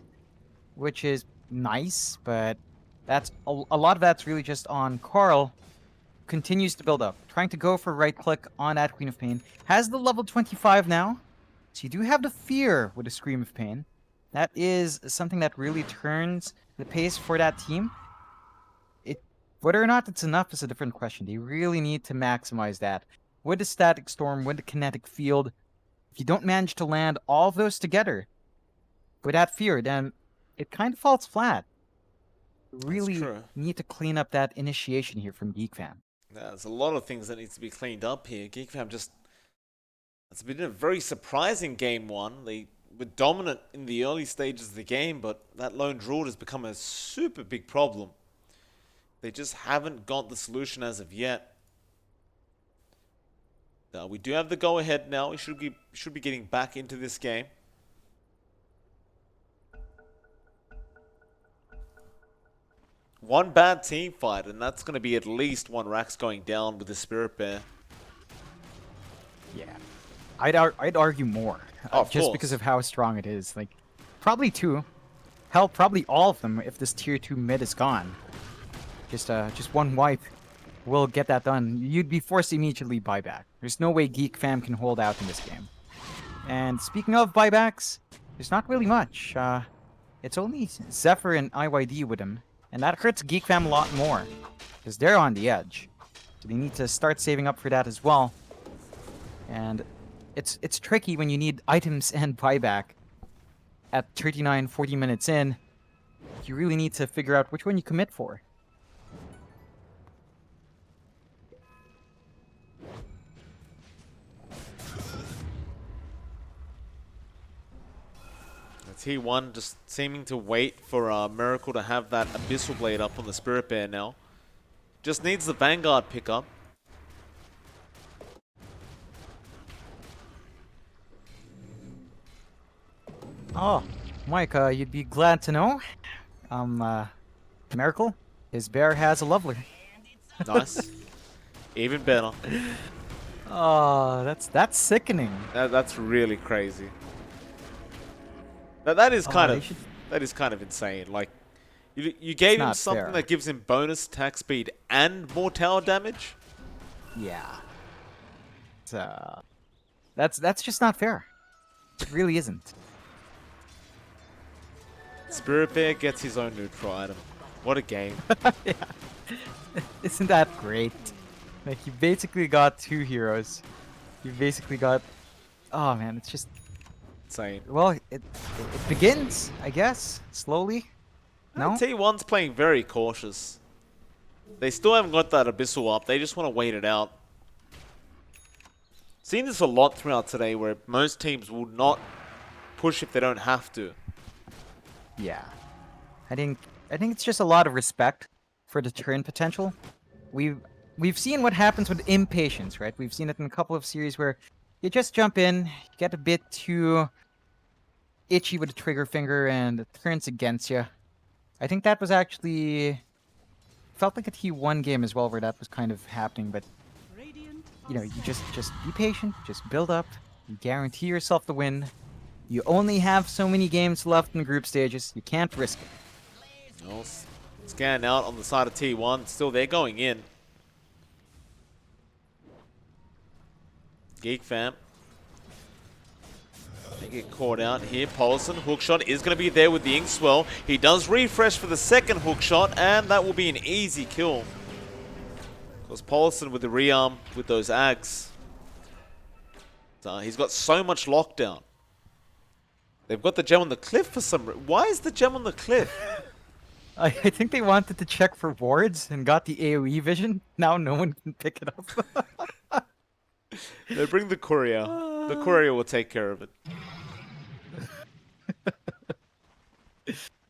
which is nice, but that's a lot of that's really just on Carl. Continues to build up, trying to go for right click on that Queen of Pain. Has the level 25 now, so you do have the fear with a Scream of Pain. That is something that really turns the pace for that team. Whether or not it's enough is a different question. They really need to maximize that. With the Static Storm, with the Kinetic Field, if you don't manage to land all of those together with that fear, then it kind of falls flat. Really need to clean up that initiation here from Geek Fam. Yeah, there's a lot of things that needs to be cleaned up here. Geek Fam it's been a very surprising game one. They were dominant in the early stages of the game, but that lone Druid has become a super big problem. They just haven't got the solution as of yet. We do have the go-ahead now. We should be getting back into this game. One bad team fight, and that's going to be at least one Rax going down with the Spirit Bear. Yeah, I'd argue more, just because of how strong it is. Like, probably two. Hell, probably all of them if this tier 2 mid is gone. Just one wipe will get that done. You'd be forced to immediately buyback. There's no way Geek Fam can hold out in this game. And speaking of buybacks, there's not really much. It's only Zephyr and IYD with him. And that hurts Geek Fam a lot more, because they're on the edge. So they need to start saving up for that as well. And it's tricky when you need items and buyback at 39, 40 minutes in. You really need to figure out which one you commit for. T1 just seeming to wait for Miracle to have that Abyssal Blade up on the Spirit Bear now. Just needs the Vanguard pickup. Oh, Mike, you'd be glad to know. Miracle, his bear has a lovely. Nice. Even better. Oh, that's sickening. That's really crazy. That is kind of insane. Like, you gave him something that gives him bonus attack speed and more tower damage. Yeah. That's just not fair. It really isn't. Spirit Bear gets his own neutral item. What a game. Yeah. Isn't that great? Like, you basically got two heroes. You basically got... Oh man, it's just... insane. Well, it begins, I guess, slowly. No? T1's playing very cautious. They still haven't got that Abyssal up. They just want to wait it out. Seen this a lot throughout today, where most teams will not push if they don't have to. Yeah. I think it's just a lot of respect for the turn potential. We've seen what happens with impatience, right? We've seen it in a couple of series where you just jump in, you get a bit too itchy with the trigger finger, and it turns against you. I think that was actually... felt like a T1 game as well where that was kind of happening, but... you know, you just be patient, just build up, you guarantee yourself the win. You only have so many games left in group stages, you can't risk it. Well, scan out on the side of T1, still they're going in. Geek Fam. They get caught out here. Paulson, hookshot is going to be there with the ink swell. He does refresh for the second hookshot, and that will be an easy kill. Because Paulson with the rearm with those Ags. He's got so much lockdown. They've got the gem on the cliff for some reason. Why is the gem on the cliff? I think they wanted to check for wards and got the AoE vision. Now no one can pick it up. They bring the courier. The courier will take care of it.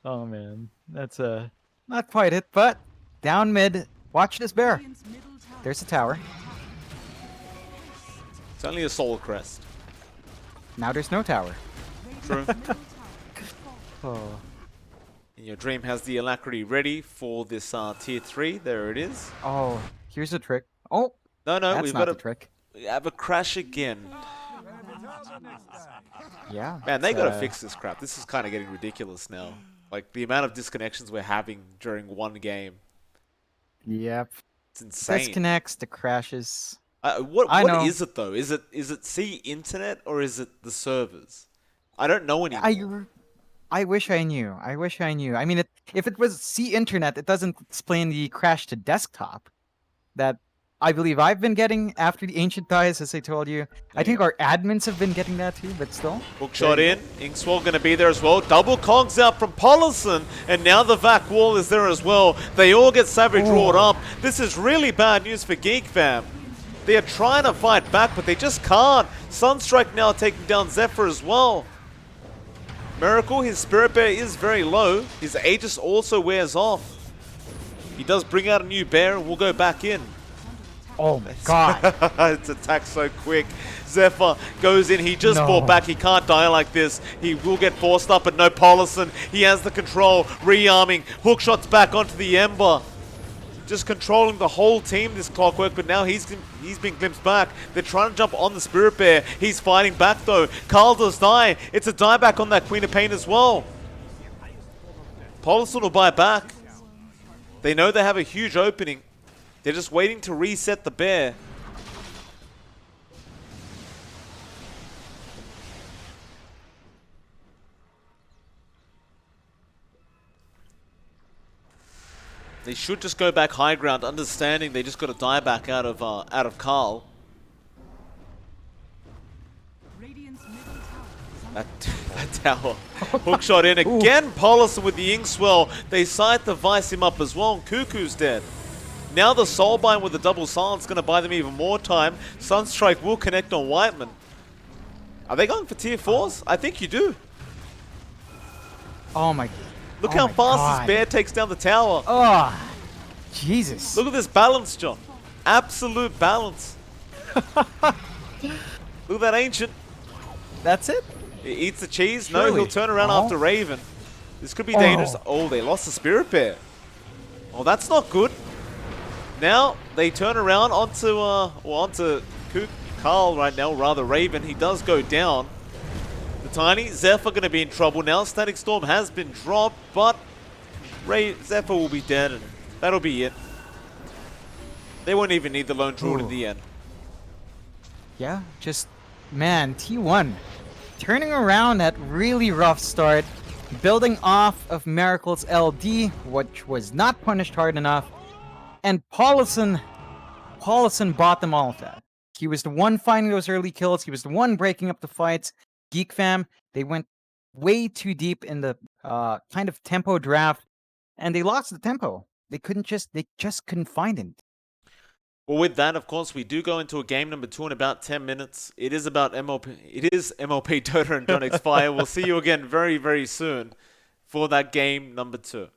Oh man, that's not quite it, but down mid. Watch this bear. Radiant's middle tower There's the tower. It's only a soul crest. Now there's no tower. True. middle tower is falling. Oh. And your Dream has the Alacrity ready for this tier 3. There it is. Oh, here's the trick. Oh, No, that's we've not got the trick. we have a crash again. Yeah. Man, they it's, gotta fix this crap. This is kind of getting ridiculous now. Like, the amount of disconnections we're having during one game. Yep. It's insane. Disconnects, the crashes. What I know. is it, though? Is it C internet or is it the servers? I don't know anymore. I wish I knew. I wish I knew. I mean, if it was C internet, it doesn't explain the crash to desktop that I believe I've been getting after the ancient dies, as I told you. I think our admins have been getting that too, but still. Hook shot in. Inkswell going to be there as well. Double cogs out from Pollison. And now the Vac wall is there as well. They all get Savage roared up. This is really bad news for Geek Fam. They are trying to fight back, but they just can't. Sunstrike now taking down Zephyr as well. Miracle, his Spirit Bear is very low. His Aegis also wears off. He does bring out a new bear and we'll go back in. Oh my god. It's attacked so quick. Zephyr goes in. He just fought back. He can't die like this. He will get forced up, but no Pollison. He has the control. Rearming. Hookshot's back onto the Ember. Just controlling the whole team, this Clockwork, but now he's been glimpsed back. They're trying to jump on the Spirit Bear. He's fighting back though. Carl does die. It's a dieback on that Queen of Pain as well. Pollison will buy back. They know they have a huge opening. They're just waiting to reset the bear. They should just go back high ground, understanding they just got to die back out of Carl. Radiant's middle tower is under That tower. Hookshot in again. Pollison with the Inkswell. They sight the Vice him up as well. And Cuckoo's dead. Now the Soulbind with the double silence going to buy them even more time. Sunstrike will connect on Whiteman. Are they going for tier 4s? I think you do. Oh my. Look Oh how my fast God. this bear takes down the tower. Oh, Jesus. Look at this balance, John. Absolute balance. Look at that Ancient. That's it? He eats the cheese. No, Surely. he'll turn around Oh. after Raven. This could be dangerous. Oh, they lost the Spirit Bear. Oh, that's not good. Now they turn around onto Carl right now, rather Raven. He does go down. The Tiny Zephyr going to be in trouble now. Static Storm has been dropped, but Zephyr will be dead, and that'll be it. They won't even need the Lone Druid in the end. Yeah, just, man, T1 turning around that really rough start, building off of Miracle's LD, which was not punished hard enough, and Pollison bought them all of that. He was the one finding those early kills, he was the one breaking up the fights. Geek Fam, they went way too deep in the kind of tempo draft, and they lost the tempo. They just couldn't find it. Well, with that, of course, we do go into a game number 2 in about 10 minutes. It is about MLP. It is MLP Dota and JohnXFire. We'll see you again very, very soon for that game number 2.